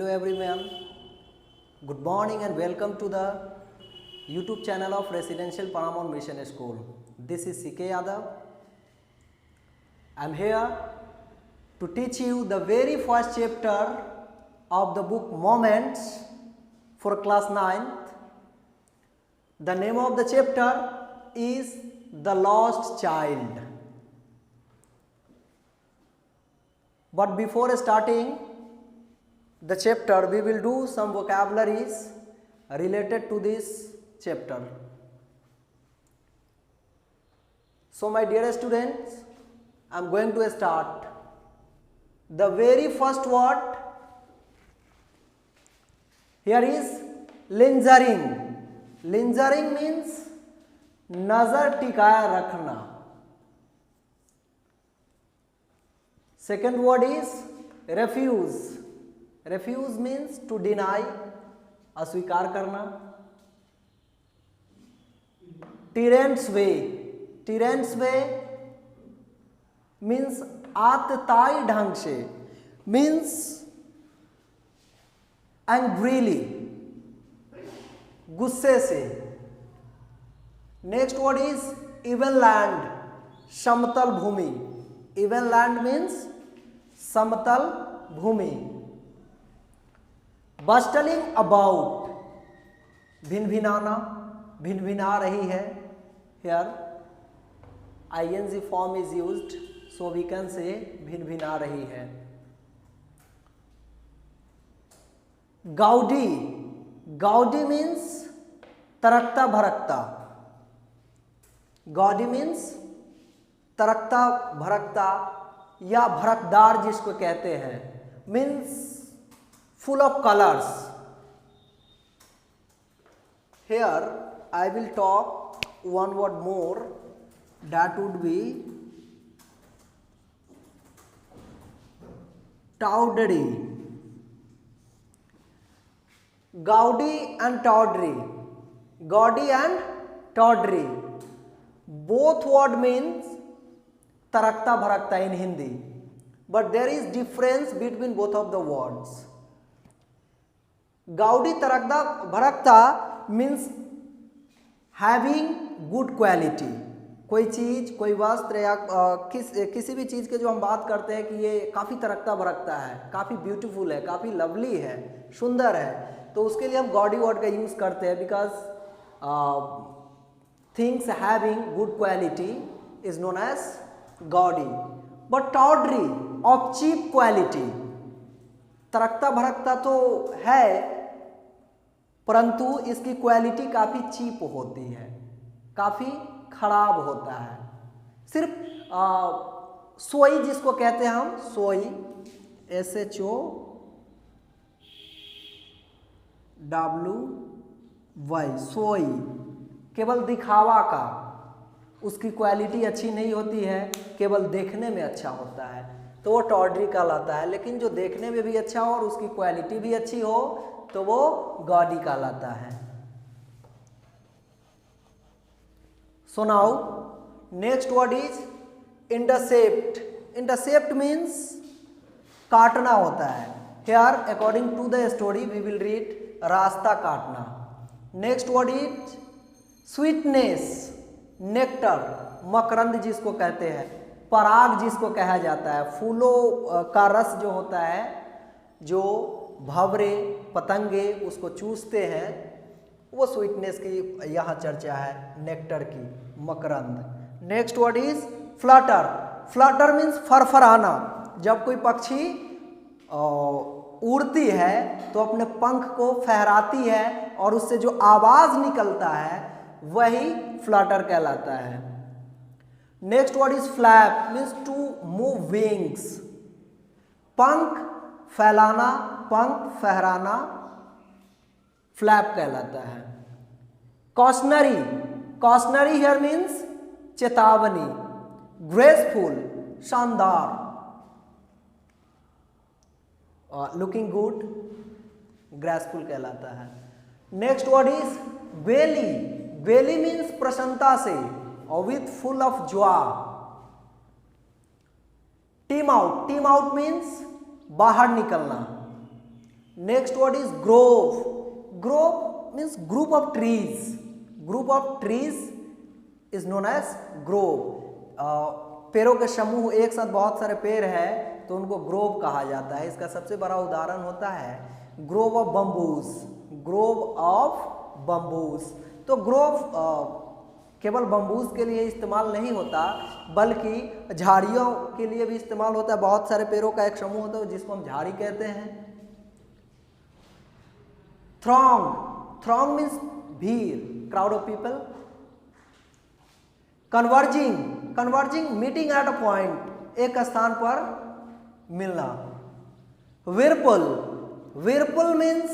Hello everyone, good morning and welcome to the YouTube channel of Residential Paramount Mission School. This is CK Yadav. I am here to teach you the very first chapter of the book Moments for class 9th. The name of the chapter is The Lost Child. But before starting the chapter, we will do some vocabularies related to this chapter. So my dear students, I am going to start. The very first word here is lingering. Lingering means नजर टिकाए रखना. Second word is refuse. Refuse means to deny, अस्वीकार करना. Tyrant's way. Tyrant's way means आतताई ढंग से, means angrily, गुस्से से. Next word is even land. समतल भूमि. Even land means समतल भूमि. Bustling about, भिनभिनाना, भिनभिना रही है. Here ing form is used, so we can say भिनभिना रही है. Gaudy. Gaudy means तरकता भड़कता. Gaudy means तरकता भड़कता या भड़कदार जिसको कहते हैं, means full of colors. Here I will talk one word more, that would be tawdry. Gaudy and tawdry. Gaudy and tawdry. Both word means तरकता भड़कता in Hindi, but there is difference between both of the words. Gaudy तरकता भड़कता means having good quality. कोई चीज़, कोई वस्त्र या किसी भी चीज़ के जो हम बात करते हैं कि ये काफ़ी तरकता भड़कता है, काफ़ी ब्यूटीफुल है, काफ़ी लवली है, सुंदर है, तो उसके लिए हम गॉडी वर्ड का यूज़ करते हैं. Because things having good quality is known as gaudy. But tawdry of cheap quality. तरकता भड़कता तो है परंतु इसकी क्वालिटी काफ़ी चीप होती है, काफ़ी खराब होता है. सिर्फ सोई जिसको कहते हैं हम, सोई SHOWY, सोई, केवल दिखावा का, उसकी क्वालिटी अच्छी नहीं होती है, केवल देखने में अच्छा होता है, तो वो tawdry कहलाता है. लेकिन जो देखने में भी अच्छा हो और उसकी क्वालिटी भी अच्छी हो तो वो गॉडी कहलाता है. So now next word is intercept. Intercept means काटना होता है. Here according to the story we will read रास्ता काटना. Next word is sweetness, nectar, मकरंद जिसको कहते हैं, पराग जिसको कहा जाता है, फूलों का रस जो होता है, जो भंवरे पतंगे उसको चूसते हैं, वो स्वीटनेस की यहाँ चर्चा है, नेक्टर की, मकरंद. Next word is flutter. Flutter means फरफराना. जब कोई पक्षी उड़ती है तो अपने पंख को फहराती है और उससे जो आवाज निकलता है वही फ्लटर कहलाता है. Next word is flap, means to move wings. पंख फैलाना, पंख फहराना फ्लैप कहलाता है. कॉशनरी. कॉशनरी हियर मीन्स चेतावनी. ग्रेसफुल, शानदार, लुकिंग गुड, ग्रेसफुल कहलाता है. Next word is belly. Belly means प्रसन्नता से और with full of joy. Team out. Team out means बाहर निकलना. Next word is grove. Grove means group of trees. Group of trees is known as grove. पेड़ों के समूह, एक साथ बहुत सारे पेड़ है तो उनको ग्रोव कहा जाता है. इसका सबसे बड़ा उदाहरण होता है Grove of bamboos. Grove of bamboos. तो ग्रोव केवल बम्बूज के लिए इस्तेमाल नहीं होता बल्कि झाड़ियों के लिए भी इस्तेमाल होता है. बहुत सारे पेड़ों का एक समूह होता है जिसको हम झाड़ी कहते हैं. थ्रॉन्ग. थ्रॉन्ग मीन्स भीड़, crowd of people. Converging. Converging meeting at a point, एक स्थान पर मिलना. विरपुल. विरपुल मीन्स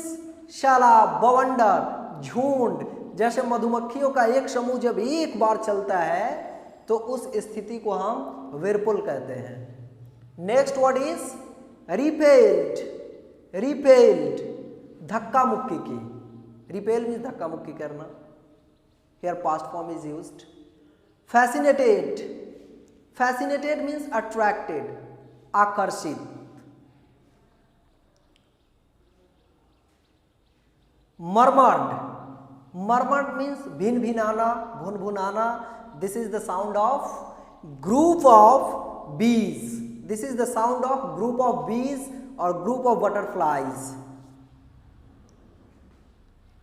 शराब, बवंडर, झुंड. जैसे मधुमक्खियों का एक समूह जब एक बार चलता है तो उस स्थिति को हम विरपुल कहते हैं. Next word is repelled. Repelled धक्का मुक्की की. रिपेल मीन्स धक्का मुक्की करना. Here past form is used. Fascinated. Fascinated means attracted, आकर्षित. मर्मर्ड. मर्मर्ड मीन्स भिन भिनाना, भुन भुनाना. This is the sound of group of bees. This is the sound of group of bees और group of butterflies.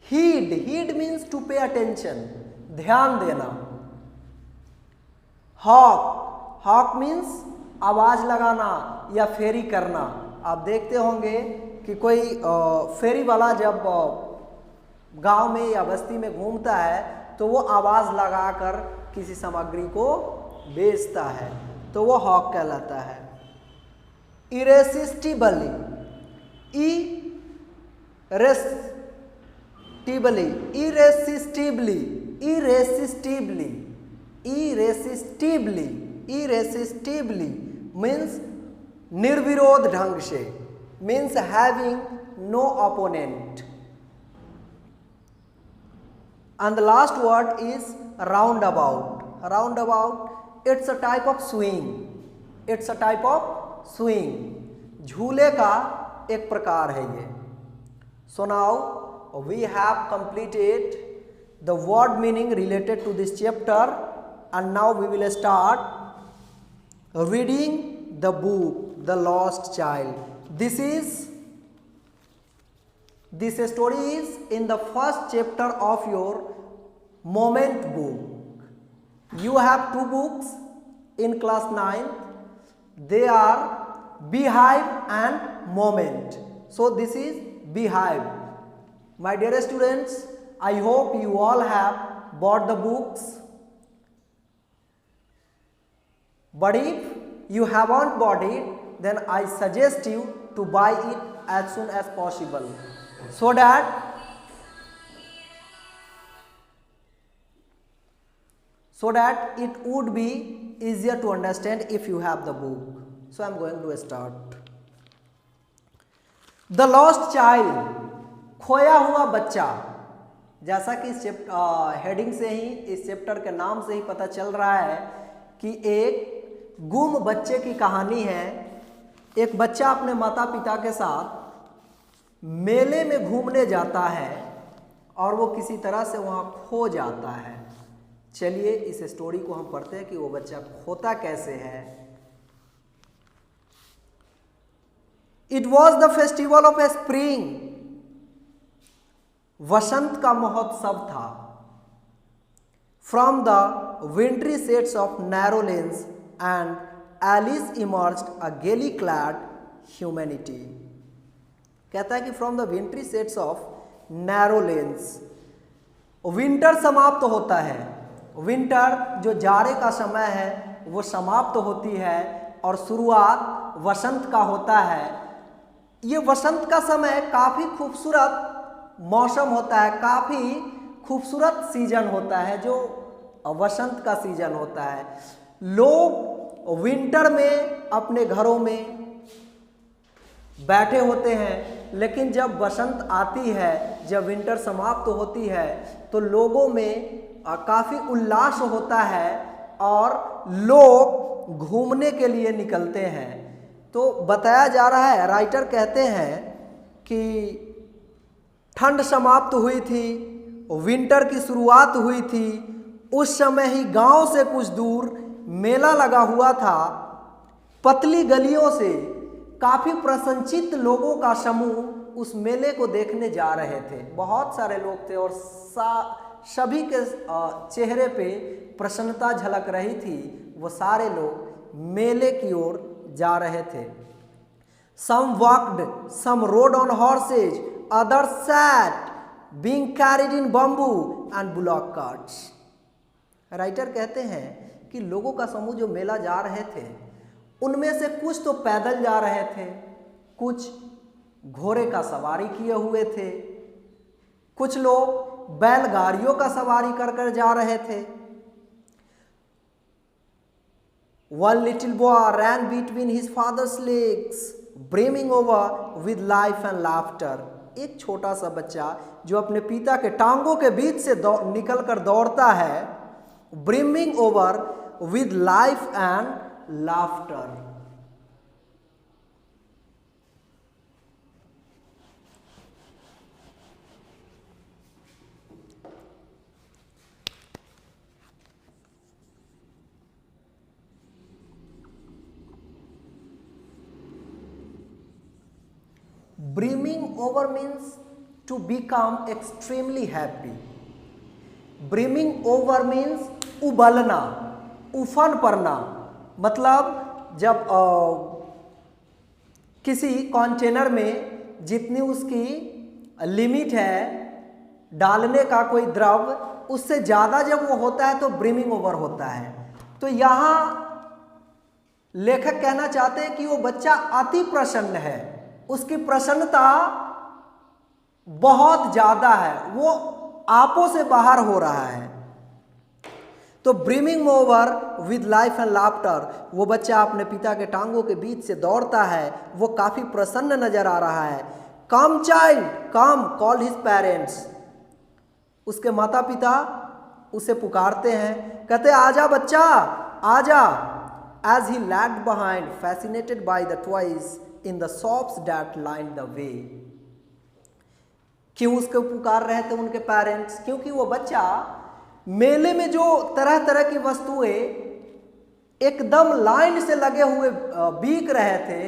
Heed. Heed means to pay attention, ध्यान देना. Hoc. Hoc means आवाज लगाना या फेरी करना. आप देखते होंगे कि कोई फेरी वाला जब गांव में या बस्ती में घूमता है तो वो आवाज लगाकर किसी सामग्री को बेचता है, तो वो हॉक कहलाता है. इरेसिस्टिबली. इरेसिस्टिबली. इरेसिस्टिबली. इरेसिस्टिबली. इरेसिस्टिबली. इरेसिस्टिबली मीन्स निर्विरोध ढंग से, means having no opponent. And the last word is roundabout. Roundabout, it's a type of swing. It's a type of swing. झूले का एक प्रकार है ये. So now we have completed the word meaning related to this chapter, and now we will start reading the book The Lost Child. This story is in the first chapter of your Moment book. You have two books in class 9. They are Beehive and Moment. So this is Beehive. My dear students, I hope you all have bought the books. But if you haven't bought it, then I suggest you to buy it as soon as possible, so that it would be easier to understand if you have the book. So I am going to start. The Lost Child, खोया हुआ बच्चा. जैसा कि heading से ही, इस chapter के नाम से ही पता चल रहा है कि एक गुम बच्चे की कहानी है. एक बच्चा अपने माता पिता के साथ मेले में घूमने जाता है और वो किसी तरह से वहाँ खो जाता है. चलिए इस स्टोरी को हम पढ़ते हैं कि वो बच्चा खोता कैसे है. It was the festival of a spring. वसंत का महोत्सव था. From the wintry sets of narrow lanes and alleys emerged a gaily clad humanity. कहता है कि from the wintry sets of narrow lanes. Winter समाप्त होता है. विंटर जो जाड़े का समय है वो समाप्त होती है और शुरुआत वसंत का होता है. ये वसंत का समय काफ़ी खूबसूरत मौसम होता है, काफ़ी खूबसूरत सीजन होता है जो वसंत का सीजन होता है. लोग विंटर में अपने घरों में बैठे होते हैं, लेकिन जब वसंत आती है, जब विंटर समाप्त होती है तो लोगों में काफ़ी उल्लास होता है और लोग घूमने के लिए निकलते हैं. तो बताया जा रहा है, राइटर कहते हैं कि ठंड समाप्त हुई थी, विंटर की शुरुआत हुई थी। उस समय ही गांव से कुछ दूर मेला लगा हुआ था। पतली गलियों से काफ़ी प्रसन्नचित्त लोगों का समूह उस मेले को देखने जा रहे थे। बहुत सारे लोग थे और सभी के चेहरे पे प्रसन्नता झलक रही थी। वो सारे लोग मेले की ओर जा रहे थे। Some walked, some rode on horses, others sat, being carried in bamboo and bullock carts. Writer कहते हैं कि लोगों का समूह जो मेला जा रहे थे, उनमें से कुछ तो पैदल जा रहे थे, कुछ घोड़े का सवारी किए हुए थे, कुछ लोग बैलगाड़ियों का सवारी कर कर जा रहे थे। One little boy ran between his father's legs, brimming over with life and laughter. एक छोटा सा बच्चा जो अपने पिता के टांगों के बीच से निकल कर दौड़ता है, brimming over with life and laughter. Brimming over means to become extremely happy. Brimming over means उबलना, उफन पड़ना। मतलब जब किसी कंटेनर में जितनी उसकी लिमिट है डालने का कोई द्रव, उससे ज़्यादा जब वो होता है तो ब्रिमिंग ओवर होता है। तो यहाँ लेखक कहना चाहते हैं कि वो बच्चा अति प्रसन्न है, उसकी प्रसन्नता बहुत ज़्यादा है, वो आपों से बाहर हो रहा है। तो brimming over with life and laughter, वो बच्चा अपने पिता के टांगों के बीच से दौड़ता है, वो काफ़ी प्रसन्न नजर आ रहा है। कम चाइल्ड कम कॉल हिज पेरेंट्स, उसके माता पिता उसे पुकारते हैं, कहते आजा बच्चा आजा। As he lagged behind fascinated by the toys in the shops that line the way. क्यों उसको पुकार रहे थे उनके पेरेंट्स? क्योंकि वो बच्चा मेले में जो तरह तरह की वस्तुएं एकदम लाइन से लगे हुए बिक रहे थे,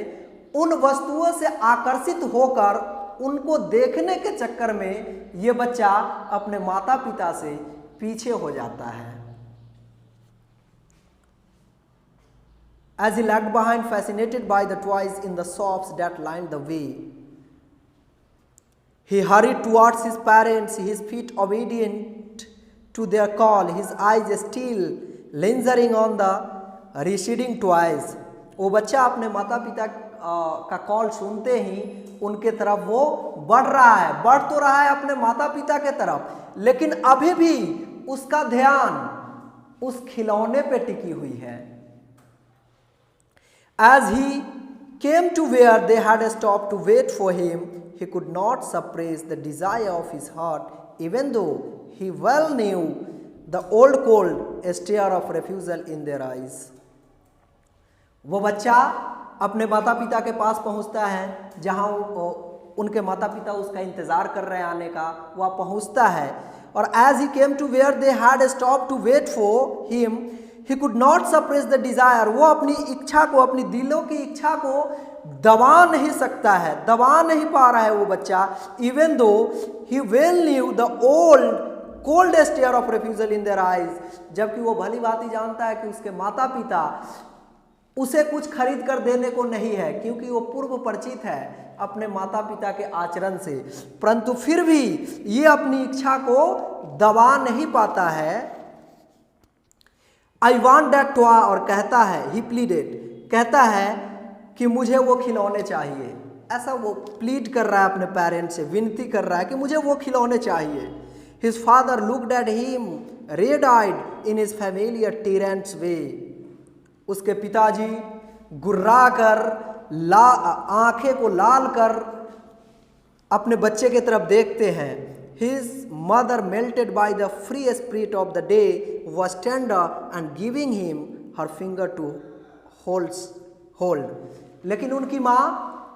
उन वस्तुओं से आकर्षित होकर उनको देखने के चक्कर में ये बच्चा अपने माता पिता से पीछे हो जाता है। As he lagged behind, fascinated by the toys in the shops that lined the way, he hurried towards his parents, his feet obedient to their call, his eyes still lingering on the receding toys. वो बच्चा अपने माता पिता का call सुनते ही उनके तरफ वो बढ़ रहा है, बढ़ तो रहा है अपने माता पिता के तरफ, लेकिन अभी भी उसका ध्यान उस खिलौने पे टिकी हुई है। As he came to where they had stopped to wait for him, he could not suppress the desire of his heart, even though he well knew the old cold stare of refusal in their eyes. वो बच्चा अपने माता पिता के पास पहुंचता है, जहां उनके माता पिता उसका इंतज़ार कर रहे हैं आने का, वह पहुंचता है। और as he came to where they had stopped to wait for him, he could not suppress the desire. वो अपनी इच्छा को, अपनी दिलों की इच्छा को दबा नहीं सकता है, दबा नहीं पा रहा है वो बच्चा। Even though he well knew the old cold stare of refusal in their eyes, जबकि वो भली भांति जानता है कि उसके माता पिता उसे कुछ खरीद कर देने को नहीं है, क्योंकि वो पूर्व परिचित है अपने माता पिता के आचरण से, परंतु फिर भी ये अपनी इच्छा को दबा नहीं पाता है। आई वॉन्ट दैट टॉय, और कहता है, ही प्लीडेड, कहता है कि मुझे वो खिलौने चाहिए। ऐसा वो प्लीड कर रहा है अपने पेरेंट्स से, विनती कर रहा है कि मुझे वो खिलौने चाहिए। His father looked at him red eyed in his familiar tyrant's way, उसके पिताजी गुर्रा कर आंखें को लाल कर अपने बच्चे की तरफ देखते हैं। His mother, melted by the free spirit of the day, was tender and giving him her finger to hold. लेकिन उनकी माँ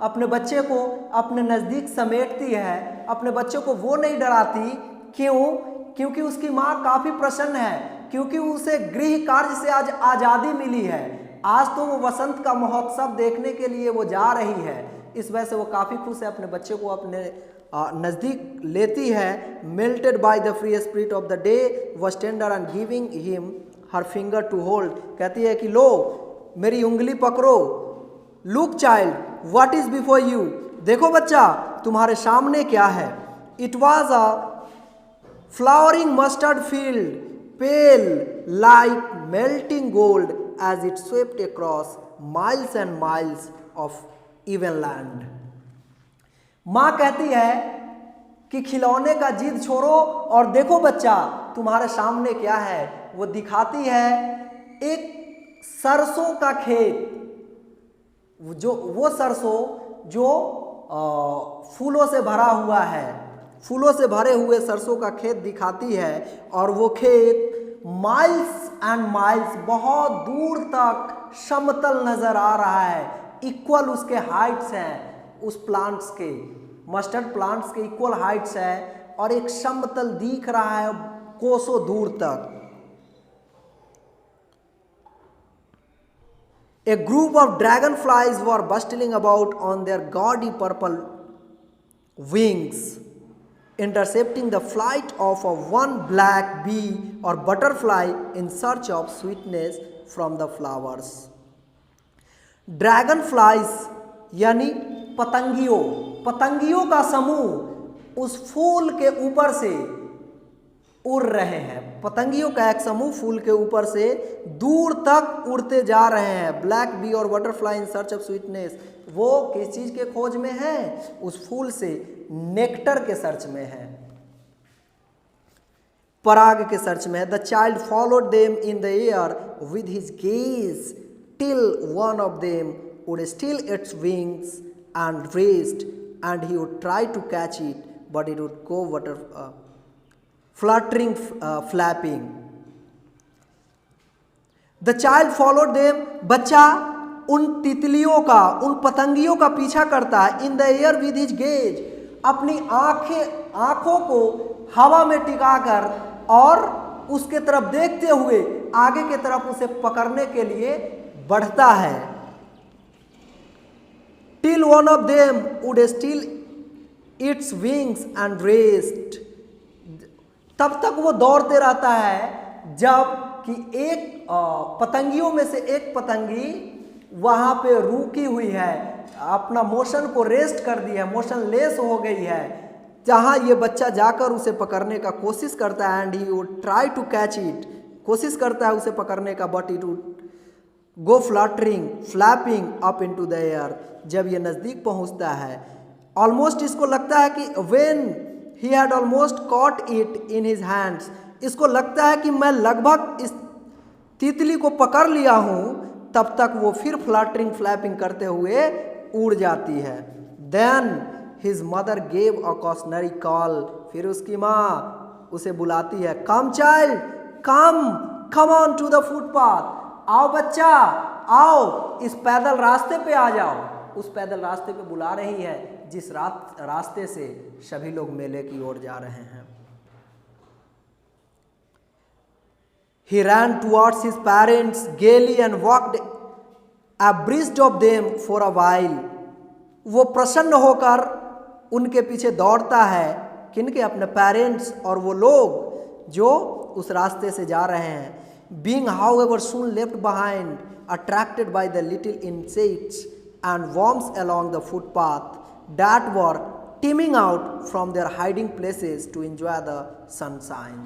अपने बच्चे को अपने नज़दीक समेटती है, अपने बच्चे को वो नहीं डराती। क्यों? क्योंकि उसकी माँ काफ़ी प्रसन्न है, क्योंकि उसे गृह कार्य से आज आज़ादी मिली है। आज तो वो वसंत का महोत्सव देखने के लिए वो जा रही है, इस वजह से वो काफ़ी खुश है, अपने बच्चे को अपने नज़दीक लेती है। Melted by the free spirit of the day was tender and giving him her finger to hold. कहती है कि लो मेरी उंगली पकड़ो। Look child what is before you, देखो बच्चा तुम्हारे सामने क्या है। It was a flowering mustard field pale like melting gold as it swept across miles and miles of even land. माँ कहती है कि खिलौने का जिद छोड़ो और देखो बच्चा तुम्हारे सामने क्या है। वो दिखाती है एक सरसों का खेत, जो वो सरसों जो फूलों से भरा हुआ है, फूलों से भरे हुए सरसों का खेत दिखाती है। और वो खेत माइल्स एंड माइल्स बहुत दूर तक समतल नजर आ रहा है। इक्वल उसके हाइट्स हैं, उस प्लांट्स के, मस्टर्ड प्लांट्स के इक्वल हाइट्स है और एक समतल दिख रहा है कोसों दूर तक। A group of dragonflies were bustling about on their gaudy purple wings, intercepting the flight of one black bee or butterfly in search of sweetness from the flowers. Dragonflies यानी पतंगियों, पतंगियों का समूह उस फूल के ऊपर से उड़ रहे हैं। पतंगियों का एक समूह फूल के ऊपर से दूर तक उड़ते जा रहे हैं। ब्लैक बी और butterfly in search of sweetness, वो किस चीज के खोज में है? उस फूल से नेक्टर के सर्च में है, पराग के सर्च में है। The child followed them in the air with his gaze till one of them would still its wings and rest and he would try to catch it but it would go fluttering, flapping. The child followed them. बच्चा उन तितलियों का, उन पतंगियों का पीछा करता है। In the air with his gaze, अपनी आंखों को हवा में टिकाकर और उसके तरफ देखते हुए आगे के तरफ उसे पकड़ने के लिए बढ़ता है। Till one of them would steal its wings and rest. तब तक वो दौड़ते रहता है जब कि एक पतंगियों में से एक पतंगी वहाँ पे रुकी हुई है, अपना मोशन को रेस्ट कर दी है, मोशन लेस हो गई है, जहाँ ये बच्चा जाकर उसे पकड़ने का कोशिश करता है। And he would try to catch it, कोशिश करता है उसे पकड़ने का, but it would go fluttering flapping up into the air. जब ये नज़दीक पहुँचता है, ऑलमोस्ट इसको लगता है कि when He had almost caught it in his hands, इसको लगता है कि मैं लगभग इस तितली को पकड़ लिया हूँ, तब तक वो फिर फ्लटरिंग फ्लैपिंग करते हुए उड़ जाती है। Then his mother gave a cautionary call, फिर उसकी माँ उसे बुलाती है। Come child, come on to the footpath, आओ बच्चा आओ, इस पैदल रास्ते पे आ जाओ। उस पैदल रास्ते पे बुला रही है जिस रास्ते से सभी लोग मेले की ओर जा रहे हैं। He ran towards his parents gaily and walked abreast of them for a while. वो प्रसन्न होकर उनके पीछे दौड़ता है। किनके? अपने पेरेंट्स और वो लोग जो उस रास्ते से जा रहे हैं। Being however soon left behind, attracted by the little insects and worms along the footpath that were teeming out from their hiding places to enjoy the sunshine.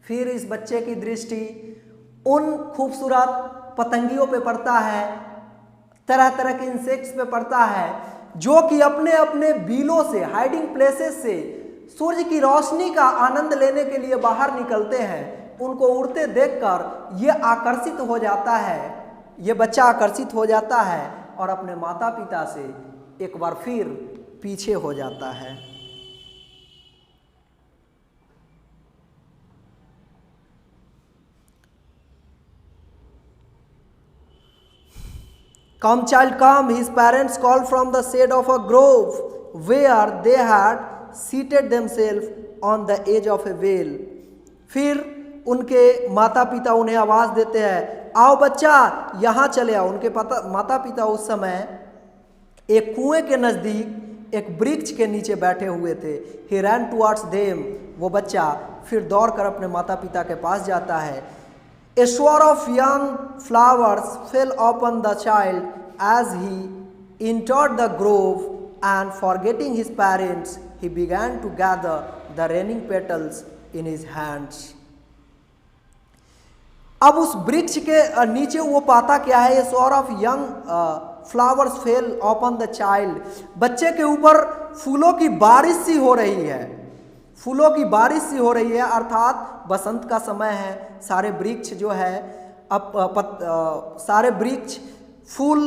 फिर इस बच्चे की दृष्टि उन खूबसूरत पतंगियों पे पड़ता है, तरह तरह के इंसेक्ट्स पे पड़ता है, जो कि अपने अपने बीलों से, हाइडिंग प्लेसेस से सूर्य की रोशनी का आनंद लेने के लिए बाहर निकलते हैं। उनको उड़ते देखकर ये आकर्षित हो जाता है, ये बच्चा आकर्षित हो जाता है और अपने माता पिता से एक बार फिर पीछे हो जाता है। Come child come, his parents called from the shade of a grove where they had seated themselves on the edge of a well. फिर उनके माता पिता उन्हें आवाज़ देते हैं, आओ बच्चा यहाँ चले आओ। उनके माता पिता उस समय एक कुएं के नज़दीक एक वृक्ष के नीचे बैठे हुए थे। He ran towards them, वो बच्चा फिर दौड़ कर अपने माता पिता के पास जाता है। A shower of young flowers fell upon the child as he entered the grove, and forgetting his parents, he began to gather the raining petals in his hands. अब उस वृक्ष के नीचे वो पाता क्या है, A shower of young flowers fell upon the child, बच्चे के ऊपर फूलों की बारिश सी हो रही है, फूलों की बारिश सी हो रही है, अर्थात बसंत का समय है। सारे वृक्ष जो है सारे वृक्ष फूल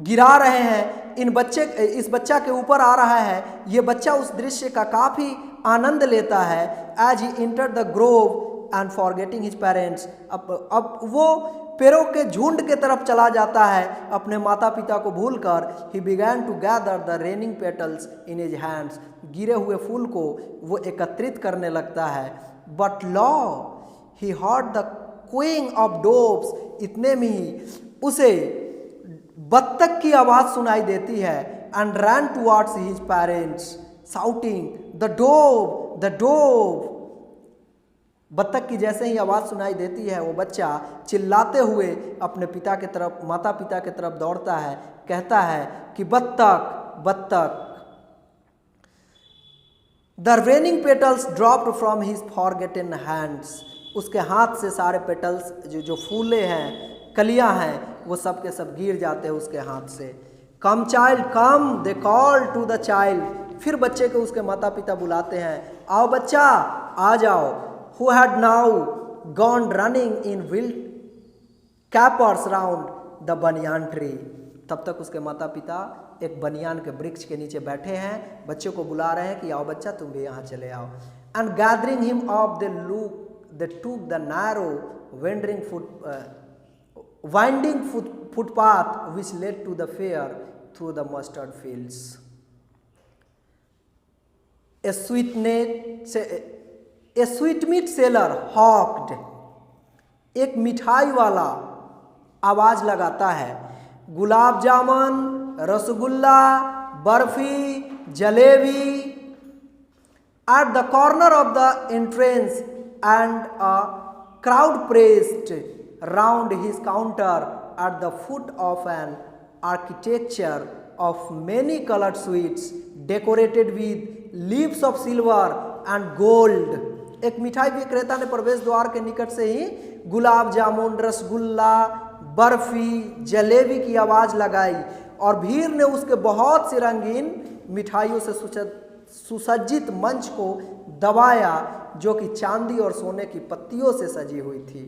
गिरा रहे हैं, इस बच्चा के ऊपर आ रहा है। ये बच्चा उस दृश्य का काफ़ी आनंद लेता है। As he enter the grove and forgetting his parents, अब वो पेड़ों के झुंड के तरफ चला जाता है अपने माता पिता को भूलकर। He began to gather the raining petals in his hands, गिरे हुए फूल को वो एकत्रित करने लगता है। But lo he heard the cooing of doves, इतने में ही उसे बत्तख की आवाज़ सुनाई देती है। And ran towards his parents shouting the dove the dove. बत्तख की जैसे ही आवाज़ सुनाई देती है, वो बच्चा चिल्लाते हुए अपने पिता के तरफ, माता पिता के तरफ दौड़ता है, कहता है कि बत्तख बत्तख। The raining petals dropped from his forgotten hands, उसके हाथ से सारे पेटल्स जो फूले हैं, कलियां हैं, वो सब के सब गिर जाते हैं उसके हाथ से। Come child come, they call to the child, फिर बच्चे को उसके माता पिता बुलाते हैं, आओ बच्चा आ जाओ। Who had now gone running in wild capers round the banyan tree, तब तक उसके माता पिता एक बनियान के वृक्ष के नीचे बैठे हैं, बच्चे को बुला रहे हैं कि आओ बच्चा तुम भी यहाँ चले आओ। And gathering him up they took the narrow winding footpath which led to the fair through the mustard fields. A sweetmeat seller hawked, एक मिठाई वाला आवाज लगाता है, gulab jamun, rasgulla, barfi, jalebi. At the corner of the entrance and a crowd pressed round his counter at the foot of an architecture of many colored sweets decorated with leaves of silver and gold. एक मिठाई विक्रेता ने प्रवेश द्वार के निकट से ही गुलाब जामुन, रसगुल्ला, बर्फी, जलेबी की आवाज़ लगाई और भीड़ ने उसके बहुत सी रंगीन मिठाइयों से सुसज्जित मंच को दबाया जो कि चांदी और सोने की पत्तियों से सजी हुई थी।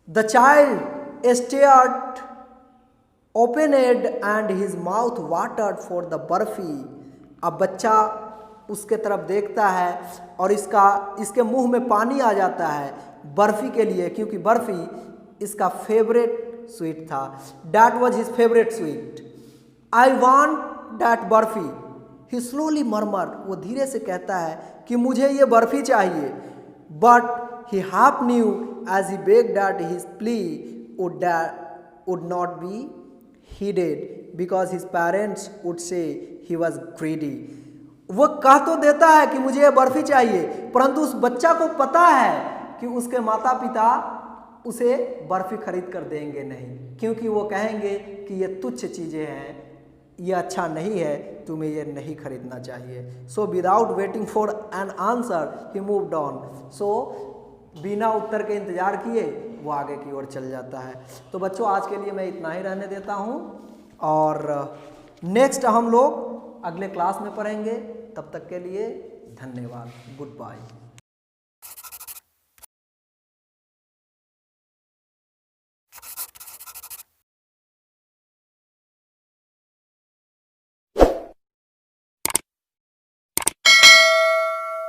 The child stared open-eyed and his mouth watered for the barfi. अब बच्चा उसके तरफ देखता है और इसके मुंह में पानी आ जाता है बर्फी के लिए, क्योंकि बर्फी इसका फेवरेट स्वीट था। That was his favorite sweet. I want that barfi, he slowly murmured, वो धीरे से कहता है कि मुझे ये बर्फी चाहिए। But he half knew as he begged that his plea would not be heeded because his parents would say he was greedy. वो कह तो देता है कि मुझे ये बर्फी चाहिए, परंतु उस बच्चा को पता है कि उसके माता पिता उसे बर्फी खरीद कर देंगे नहीं, क्योंकि वो कहेंगे कि ये तुच्छ चीज़ें हैं, ये अच्छा नहीं है, तुम्हें ये नहीं खरीदना चाहिए। So without waiting for an answer he moved on. So बिना उत्तर के इंतजार किए वो आगे की ओर चल जाता है। तो बच्चों आज के लिए मैं इतना ही रहने देता हूँ और नेक्स्ट हम लोग अगले क्लास में पढ़ेंगे। तब तक के लिए धन्यवाद, गुड बाय।